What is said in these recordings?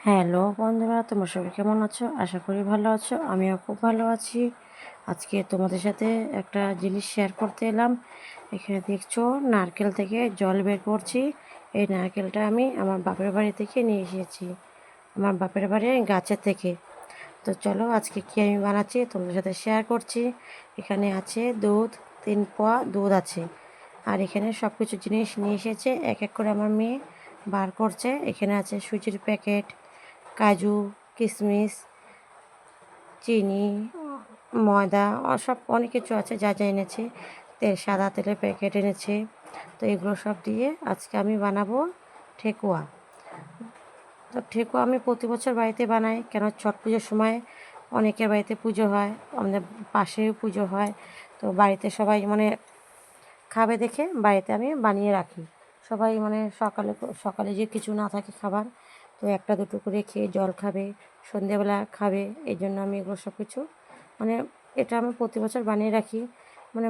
Hello বন্ধুরা, তোমরা সবাই কেমন আছো? আশা করি ভালো আছো। আমিও খুব ভালো আছি। আজকে তোমাদের সাথে একটা জিনিস শেয়ার করতে এলাম। এখানে দেখছো নারকেল থেকে জল বের করছি। এই নারকেলটা আমি আমার বাপের বাড়ি থেকে নিয়ে এসেছি, আমার বাপের বাড়ির গাছের থেকে। তো চলো আজকে কি আমি বানাচ্ছি তোমাদের সাথে শেয়ার করছি। এখানে আছে দুধ, 3 পোয়া দুধ আছে। আর এখানে সব কিছু জিনিস নিয়ে এসেছে, এক এক করে আমার মেয়ে বার করছে। এখানে আছে সুজির প্যাকেট, কাজু, কিশমিশ, চিনি, ময়দা, সব অনেক কিছু আছে যা যা এনেছে। সাদা তেলের প্যাকেট এনেছে। তো এগুলো সব দিয়ে আজকে আমি বানাবো ঠেকুয়া। তো ঠেকুয়া আমি প্রতি বছর বাড়িতে বানাই, কেন ছট পুজোর সময় অনেকের বাড়িতে পুজো হয়, আমাদের পাশেও পুজো হয়। তো বাড়িতে সবাই খাবে দেখে বাড়িতে আমি বানিয়ে রাখি। সবাই সকালে সকালে যে কিছু না থাকে খাবার, তো একটা দুটো করে খেয়ে জল খাবে, সন্ধেবেলা খাবে। এই জন্য আমি এগুলো সব কিছু মানে এটা আমি প্রতি বছর বানিয়ে রাখি।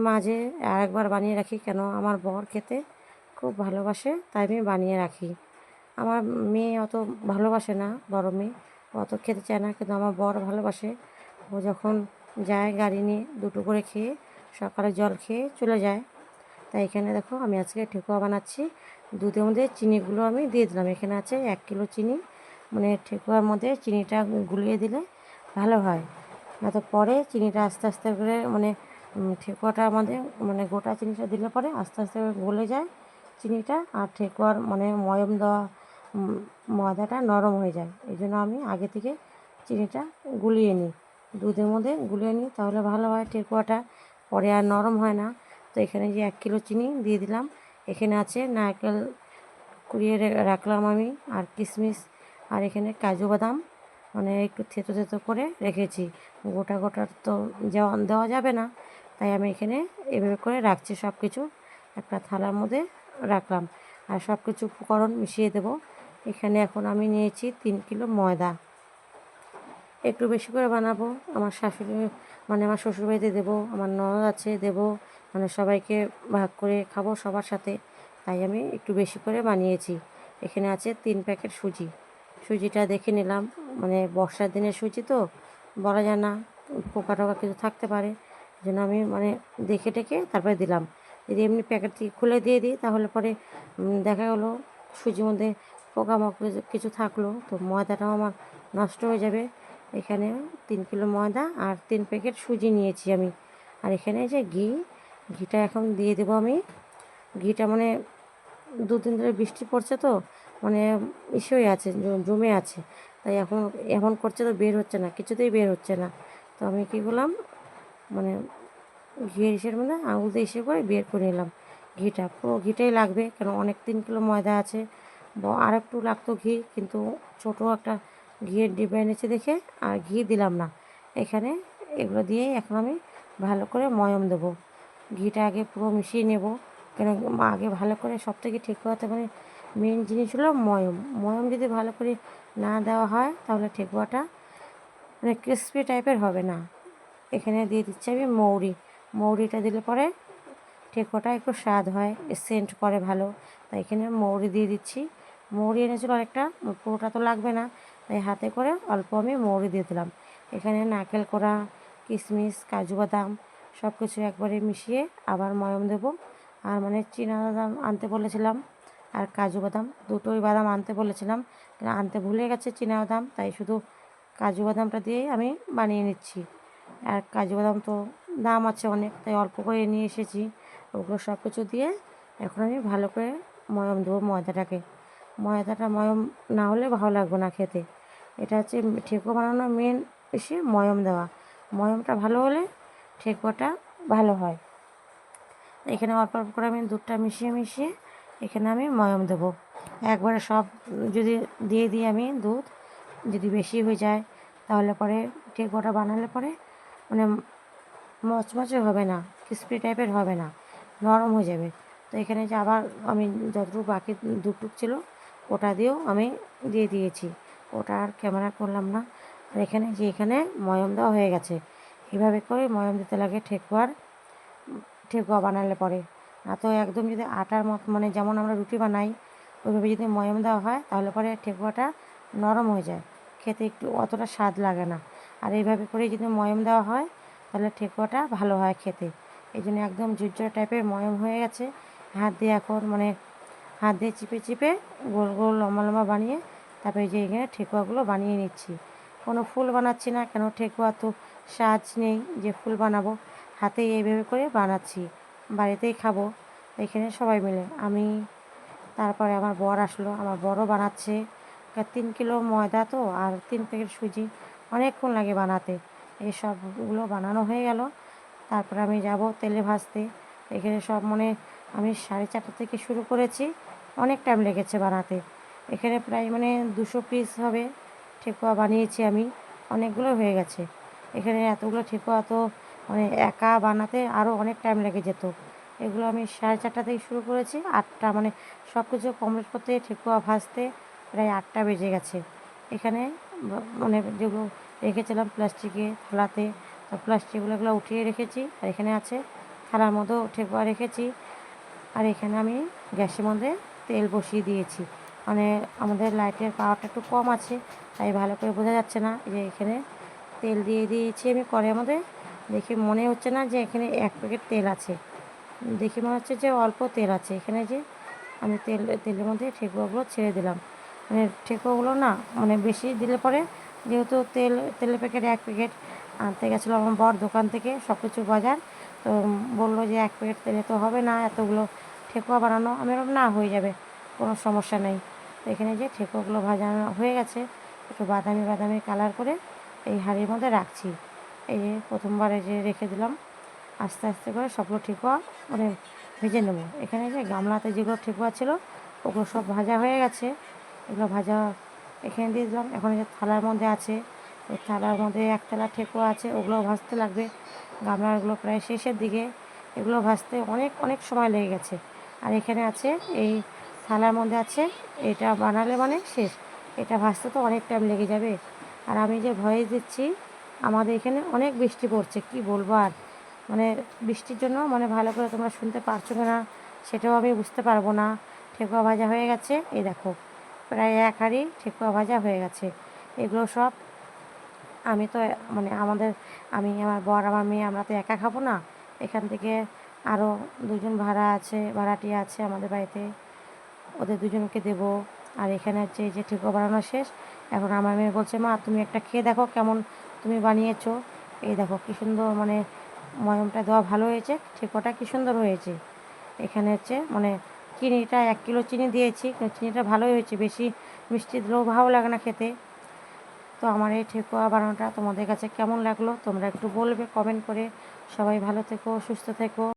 মাঝে আরেকবার বানিয়ে রাখি, কেন আমার বর খেতে খুব ভালোবাসে, তাই আমি বানিয়ে রাখি। আমার মেয়ে অত ভালোবাসে না, বড় মেয়ে, অত খেতে চায় না, কিন্তু আমার বর ভালোবাসে। ও যখন যায় গাড়ি নিয়ে দুটো করে খেয়ে সকালে জল খেয়ে চলে যায়। তাই এখানে দেখো আমি আজকে ঠেকুয়া বানাচ্ছি। দুধের মধ্যে চিনিগুলো আমি দিয়ে দিলাম। এখানে আছে 1 কিলো চিনি। ঠেকুয়ার মধ্যে চিনিটা গুলিয়ে দিলে ভালো হয়, না তো পরে চিনিটা আস্তে আস্তে করে ঠেকুয়াটা আমাদের গোটা চিনিটা দিলে পরে আস্তে আস্তে গলে যায় চিনিটা, আর ঠেকুয়ার ময়ম দেওয়া ময়দাটা নরম হয়ে যায়। এই জন্য আমি আগে থেকে চিনিটা গুলিয়ে নিই, দুধের মধ্যে গুলিয়ে নিই, তাহলে ভালো হয় ঠেকুয়াটা, পরে আর নরম হয় না। তো এখানে যে 1 কিলো চিনি দিয়ে দিলাম। এখানে আছে নারকেল কুড়িয়ে রাখলাম আমি, আর কিশমিশ, আর এখানে কাজু বাদাম একটু থেতো থেতো করে রেখেছি। গোটা গোটা তো দেওয়া যাবে না, তাই আমি এখানে এভাবে করে রাখছি। সব কিছু একটা থালার মধ্যে রাখলাম, আর সব কিছু উপকরণ মিশিয়ে দেব। এখানে এখন আমি নিয়েছি 3 কিলো ময়দা। একটু বেশি করে বানাবো, আমার শাশুড়ি আমার শ্বশুরবাড়িতে দেবো, আমার ননদ আছে দেবো, সবাইকে ভাগ করে খাবো সবার সাথে, তাই আমি একটু বেশি করে বানিয়েছি। এখানে আছে 3 প্যাকেট সুজি। সুজিটা দেখে নিলাম, বর্ষার দিনের সুজি তো বলা যায় না, পোকা টোকা কিছু থাকতে পারে, এই জন্য আমি দেখে টেকে তারপরে দিলাম। যদি এমনি প্যাকেট থেকে খুলে দিয়ে দিই তাহলে পরে দেখা গেলো সুজির মধ্যে পোকামাকড় কিছু থাকলো, তো ময়দাটাও আমার নষ্ট হয়ে যাবে। এখানে 3 কিলো ময়দা আর 3 প্যাকেট সুজি নিয়েছি আমি। আর এখানে যে ঘিটা এখন দিয়ে দেবো আমি। ঘিটা দুদিন ধরে বৃষ্টি পড়ছে তো হয়ে আছে, জমে আছে, তাই এখন এমন করছে তো বের হচ্ছে না, কিছুতেই বের হচ্ছে না। তো আমি কী করলাম, মানে ঘিয়ের ইসের মধ্যে আঙুল দিয়ে ইসে করে বের করে নিলাম। ঘিটা পুরো ঘিটাই লাগবে, কেন 3 কিলো ময়দা আছে। আর একটু লাগতো ঘি, কিন্তু ছোটো একটা ঘিয়ের ডিব্বা এনেছে দেখে আর ঘি দিলাম না এখানে। এগুলো দিয়েই এখন আমি ভালো করে ময়ম দেবো। ঘিটা আগে পুরো মিশিয়ে নেব, কেন আগে ভালো করে সব থেকে ঠিক হওয়াতে মেন জিনিস হলো ময়ম। ময়ম যদি ভালো করে না দেওয়া হয় তাহলে ঠেকুয়াটা ক্রিসপি টাইপের হবে না। এখানে দিয়ে দিচ্ছি আমি মৌরিটা দিলে পরে ঠেকুয়াটা একটু স্বাদ হয়, সেন্ট করে ভালো, তাই এখানে মৌরি দিয়ে দিচ্ছি। মৌরি এনেছিল আরেকটা, পুরোটা তো লাগবে না, তাই হাতে করে অল্প আমি মৌরি দিয়ে দিলাম। এখানে নারকেল কোড়া, কিশমিশ, কাজু বাদাম সব কিছু একবারে মিশিয়ে আবার ময়ম দেবো। আর বাদাম আনতে বলেছিলাম, আর কাজু বাদাম, দুটোই বাদাম আনতে বলেছিলাম, আনতে ভুলে গেছে বাদাম, তাই শুধু কাজু বাদামটা দিয়েই আমি বানিয়ে নিচ্ছি। আর কাজু বাদাম তো দাম আছে অনেক, তাই অল্প করে নিয়ে এসেছি। ওগুলো সব কিছু দিয়ে এখন আমি ভালো করে ময়ম দেবো ময়দাটাকে। ময়দাটা ময়ম না হলে ভালো লাগবে না খেতে। এটা হচ্ছে ঠেকুয়া বানানোর মেন এসে ময়ম দেওয়া। ময়মটা ভালো হলে ঠেকুয়াটা ভালো হয়। এখানে অল্প অল্প করে আমি দুধটা মিশিয়ে মিশিয়ে এখানে আমি ময়ম দেবো। একবারে সব যদি দিয়ে দিই আমি দুধ, যদি বেশি হয়ে যায় তাহলে পরে ঠেকুয়াটা বানালে পরে মানে মচমচে হবে না, ক্রিসপি টাইপের হবে না, নরম হয়ে যাবে। তো এখানে যে আবার আমি যতটুকু বাকি দুধটুক ছিল ওটা দিয়েও আমি দিয়ে দিয়েছি, ওটা আর ক্যামেরা করলাম না। আর এখানে ময়ম দেওয়া হয়ে গেছে। এভাবে করে ময়ম দিতে লাগে ঠেকুয়া বানালে পরে। না তো একদম যদি আটার মতো যেমন আমরা রুটি বানাই ওইভাবে যদি ময়ম দেওয়া হয় তাহলে পরে ঠেকুয়াটা নরম হয়ে যায়, খেতে একটু অতটা স্বাদ লাগে না। আর এইভাবে করে যদি ময়ম দেওয়া হয় তাহলে ঠেকুয়াটা ভালো হয় খেতে। এই জন্য একদম ঝুরঝুরে টাইপের ময়ম হয়ে গেছে। হাত দিয়ে এখন মানে হাত দিয়ে চিপে চিপে গোল গোল লম্বা লম্বা বানিয়ে তারপরে যে এখানে ঠেকুয়াগুলো বানিয়ে নিচ্ছি। কোনো ফুল বানাচ্ছি না, কেন ঠেকুয়া তো সাজ নেই যে ফুল বানাবো। হাতেই এইভাবে করে বানাচ্ছি, বাড়িতেই খাবো এখানে সবাই মিলে। আমি তারপরে আমার বর আসলো, আমার বরও বানাচ্ছে। 3 কিলো ময়দা তো আর 3 প্যাকেট সুজি, অনেকক্ষণ লাগে বানাতে। এই সবগুলো বানানো হয়ে গেল, তারপরে আমি যাব তেলে ভাজতে। এখানে সব মানে আমি 4:30 থেকে শুরু করেছি, অনেক টাইম লেগেছে বানাতে। এখানে প্রায় মানে 200 পিস হবে ঠেকুয়া বানিয়েছি আমি, অনেকগুলো হয়ে গেছে। এখানে এতগুলো ঠেকুয়া তো মানে একা বানাতে আরও অনেক টাইম লেগে যেত। এগুলো আমি 4:30 থেকে শুরু করেছি, 8টা মানে সব কিছু কমপ্লিট করতে ঠেকুয়া ভাজতে প্রায় 8টা বেজে গেছে। এখানে মানে যেগুলো রেখেছিলাম প্লাস্টিকে থালাতে, তো প্লাস্টিকগুলো উঠিয়ে রেখেছি। আর এখানে আছে থালার মধ্যেও ঠেকুয়া রেখেছি। আর এখানে আমি গ্যাসের মধ্যে তেল বসিয়ে দিয়েছি, মানে আমাদের লাইটের পাওয়ারটা একটু কম আছে তাই ভালো করে বোঝা যাচ্ছে না। যে এখানে তেল দিয়ে দিয়েছি আমি কড়াইয়ের মধ্যে। দেখে মনে হচ্ছে না যে এখানে 1 প্যাকেট তেল আছে, দেখে মনে হচ্ছে যে অল্প তেল আছে। এখানে যে আমি তেলের মধ্যে ঠেকুয়াগুলো ছেড়ে দিলাম। মানে ঠেকুয়াগুলো না মানে বেশি দিলে পরে, যেহেতু তেলের প্যাকেট 1 প্যাকেট আনতে গেছিলো আমার বর দোকান থেকে সব কিছু বাজার, তো বললো যে 1 প্যাকেট তেলে তো হবে না এতগুলো ঠেকুয়া বানানো। আমি বললাম না, হয়ে যাবে, কোনো সমস্যা নেই। তো এখানে যে ঠেকুয়াগুলো ভাজানো হয়ে গেছে, একটু বাদামি বাদামি কালার করে এই হাঁড়ির মধ্যে রাখছি। এই যে প্রথমবারে যে রেখে দিলাম, আস্তে আস্তে করে সবগুলো ঠেকুয়া মানে ভেজে নেব। এখানে যে গামলাতে যেগুলো ঠেকুয়া ছিল ওগুলো সব ভাজা হয়ে গেছে, এগুলো ভাজা এখানে দিয়ে দিলাম। এখন যে থালার মধ্যে আছে, ওই থালার মধ্যে 1 থালা ঠেকুয়া আছে, ওগুলো ভাজতে লাগবে। গামলাগুলো প্রায় শেষের দিকে, এগুলো ভাজতে অনেক অনেক সময় লেগে গেছে। আর এখানে আছে এই থালার মধ্যে আছে, এটা বানালে মানে শেষ, এটা ভাজতে তো অনেক টাইম লেগে যাবে। আর আমি যে ভয়েস দিচ্ছি, আমাদের এখানে অনেক বৃষ্টি পড়ছে, কি বলবো আর, মানে বৃষ্টির জন্য মানে ভালো করে তোমরা শুনতে পারছো কি না সেটাও আমি বুঝতে পারবো না। ঠেকুয়া ভাজা হয়ে গেছে, এই দেখো প্রায় 1 হাঁড়ি ঠেকুয়া ভাজা হয়ে গেছে। এগুলো সব আমি তো মানে আমি আমার বর আমার মেয়ে আমরা তো একা খাবো না, এখান থেকে আরও 2জন ভাড়াটিয়া আছে আমাদের বাড়িতে, ওদের 2জনকে দেবো। আর এখানে হচ্ছে এই যে ঠেকুয়া বানানো শেষ। এখন আমার মেয়ে বলছে, মা তুমি একটা খেয়ে দেখো কেমন তুমি বানিয়েছো। এই দেখো কী সুন্দর, মানে ময়মটা দেওয়া ভালো হয়েছে, ঠেকুয়াটা কী সুন্দর হয়েছে। এখানে হচ্ছে মানে চিনিটা 1 কিলো চিনি দিয়েছি, চিনিটা ভালোই হয়েছে, বেশি মিষ্টি দিলেও ভালো লাগে না খেতে। তো আমার এই ঠেকুয়া বানানোটা তোমাদের কাছে কেমন লাগলো তোমরা একটু বলবে কমেন্ট করে। সবাই ভালো থেকো, সুস্থ থেকো।